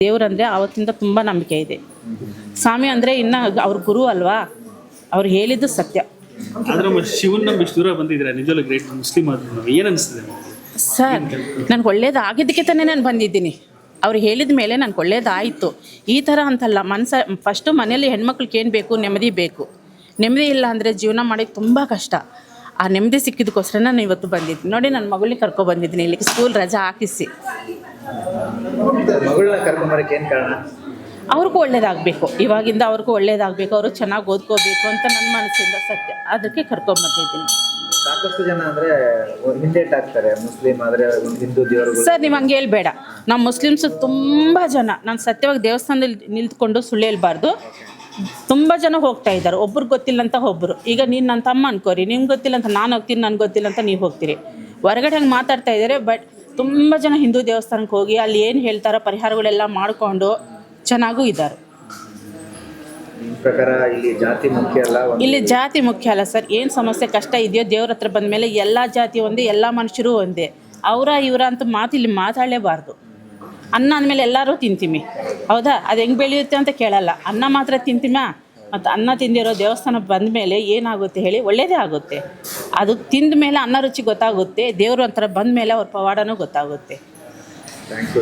ದೇವರಂದರೆ ಆವತ್ತಿಂದ ತುಂಬ ನಂಬಿಕೆ ಇದೆ. ಸ್ವಾಮಿ ಅಂದರೆ ಇನ್ನು ಅವ್ರ ಗುರು ಅಲ್ವಾ, ಅವ್ರು ಹೇಳಿದ್ದು ಸತ್ಯ. ಆದ್ರೆ ಶಿವನ್ ನಂಬಿ ಇಷ್ಟು ದೂರ ಬಂದಿದ್ದೀರಾ, ನಿಜವಾಗ್ಲೂ ಗ್ರೇಟ್. ಮುಸ್ಲಿಂ ಆದ್ರೂ ಏನು ಅನಿಸ್ತದೆ ಸರ್? ನನಗೆ ಒಳ್ಳೇದಾಗಿದ್ದಕ್ಕೆ ತಾನೇ ನಾನು ಬಂದಿದ್ದೀನಿ. ಅವ್ರು ಹೇಳಿದ ಮೇಲೆ ನನಗೆ ಒಳ್ಳೇದಾಯಿತು. ಈ ಥರ ಅಂತಲ್ಲ, ಫಸ್ಟು ಮನೇಲಿ ಹೆಣ್ಮಕ್ಳಿಗೆ ಏನು ಬೇಕು? ನೆಮ್ಮದಿ ಬೇಕು. ನೆಮ್ಮದಿ ಇಲ್ಲ ಅಂದರೆ ಜೀವನ ಮಾಡೋಕ್ಕೆ ತುಂಬ ಕಷ್ಟ. ಆ ನೆಮ್ಮದಿ ಸಿಕ್ಕಿದ್ದಕ್ಕೋಸ್ಕರ ನಾನು ಇವತ್ತು ಬಂದಿದ್ದೀನಿ. ನೋಡಿ, ನನ್ನ ಮಗಳನ್ನ ಕರ್ಕೊಬಂದಿದ್ದೀನಿ ಇಲ್ಲಿಗೆ, ಸ್ಕೂಲ್ ರಜಾ ಹಾಕಿಸಿ. ಮಗಳನ್ನ ಕರ್ಕೊಂಬರಕ್ಕೆ ಏನು ಕಾರಣ? ಅವ್ರಿಗೂ ಒಳ್ಳೇದಾಗಬೇಕು, ಇವಾಗಿಂದ ಅವ್ರಿಗೂ ಒಳ್ಳೇದಾಗಬೇಕು, ಅವರು ಚೆನ್ನಾಗಿ ಓದ್ಕೋಬೇಕು ಅಂತ ನನ್ನ ಮನಸ್ಸಿಂದ ಸತ್ಯ. ಅದಕ್ಕೆ ಕರ್ಕೊಂಬಂದಿದ್ದೀನಿ. ಸಾಕಷ್ಟು ಜನ ಅಂದರೆ ಹಿಂದೇಟ್ ಆಗ್ತಾರೆ, ಮುಸ್ಲಿಂ ಆದರೆ ಹಿಂದೂ ದೇವರು. ಸರ್, ನೀವು ಹಂಗೆ ಹೇಳ್ಬೇಡ. ನಮ್ಮ ಮುಸ್ಲಿಮ್ಸು ತುಂಬ ಜನ, ನಾನು ಸತ್ಯವಾಗಿ ದೇವಸ್ಥಾನದಲ್ಲಿ ನಿಂತ್ಕೊಂಡು ಸುಳ್ಳು ಹೇಳ್ಬಾರ್ದು, ತುಂಬ ಜನ ಹೋಗ್ತಾ ಇದ್ದಾರೆ. ಒಬ್ರಿಗೆ ಗೊತ್ತಿಲ್ಲ ಅಂತ ಒಬ್ಬರು. ಈಗ ನೀನು ನನ್ನ ತಮ್ಮ ಅನ್ಕೋರಿ, ನಿಮ್ಗೆ ಗೊತ್ತಿಲ್ಲ ಅಂತ ನಾನು ಹೋಗ್ತೀನಿ, ನನಗೆ ಗೊತ್ತಿಲ್ಲ ಅಂತ ನೀವು ಹೋಗ್ತೀರಿ. ಹೊರಗಡೆ ಹಂಗೆ ಮಾತಾಡ್ತಾ ಇದ್ದಾರೆ. ಬಟ್ ತುಂಬ ಜನ ಹಿಂದೂ ದೇವಸ್ಥಾನಕ್ಕೆ ಹೋಗಿ ಅಲ್ಲಿ ಏನು ಹೇಳ್ತಾರೋ ಪರಿಹಾರಗಳೆಲ್ಲ ಮಾಡಿಕೊಂಡು ಚೆನ್ನಾಗೂ ಇದ್ದಾರೆ. ನಿಮ್ಮ ಪ್ರಕಾರ ಇಲ್ಲಿ ಜಾತಿ ಮುಖ್ಯ ಅಲ್ಲ? ಇಲ್ಲಿ ಜಾತಿ ಮುಖ್ಯ ಅಲ್ಲ ಸರ್. ಏನು ಸಮಸ್ಯೆ ಕಷ್ಟ ಇದೆಯೋ ದೇವ್ರ ಹತ್ರ ಬಂದ ಮೇಲೆ ಎಲ್ಲ ಜಾತಿ ಒಂದೇ, ಎಲ್ಲ ಮನುಷ್ಯರು ಒಂದೇ. ಅವರ ಇವರ ಅಂತ ಮಾತು ಇಲ್ಲಿ ಮಾತಾಡಲೇಬಾರ್ದು. ಅನ್ನ ಅಂದಮೇಲೆ ಎಲ್ಲರೂ ತಿಂತೀವಿ, ಹೌದಾ? ಅದು ಹೆಂಗೆ ಬೆಳೆಯುತ್ತೆ ಅಂತ ಕೇಳಲ್ಲ. ಅನ್ನ ಮಾತ್ರ ತಿಂತೀಮಾ? ಮತ್ತು ಅನ್ನ ತಿಂದಿರೋ ದೇವಸ್ಥಾನಕ್ಕೆ ಬಂದ ಮೇಲೆ ಏನಾಗುತ್ತೆ ಹೇಳಿ? ಒಳ್ಳೆಯದೇ ಆಗುತ್ತೆ. ಅದು ತಿಂದ ಮೇಲೆ ಅನ್ನ ರುಚಿ ಗೊತ್ತಾಗುತ್ತೆ. ದೇವರು ಒಂಥರ ಬಂದ ಮೇಲೆ ಅವ್ರ ಪವಾಡನೂ ಗೊತ್ತಾಗುತ್ತೆ. Thank you.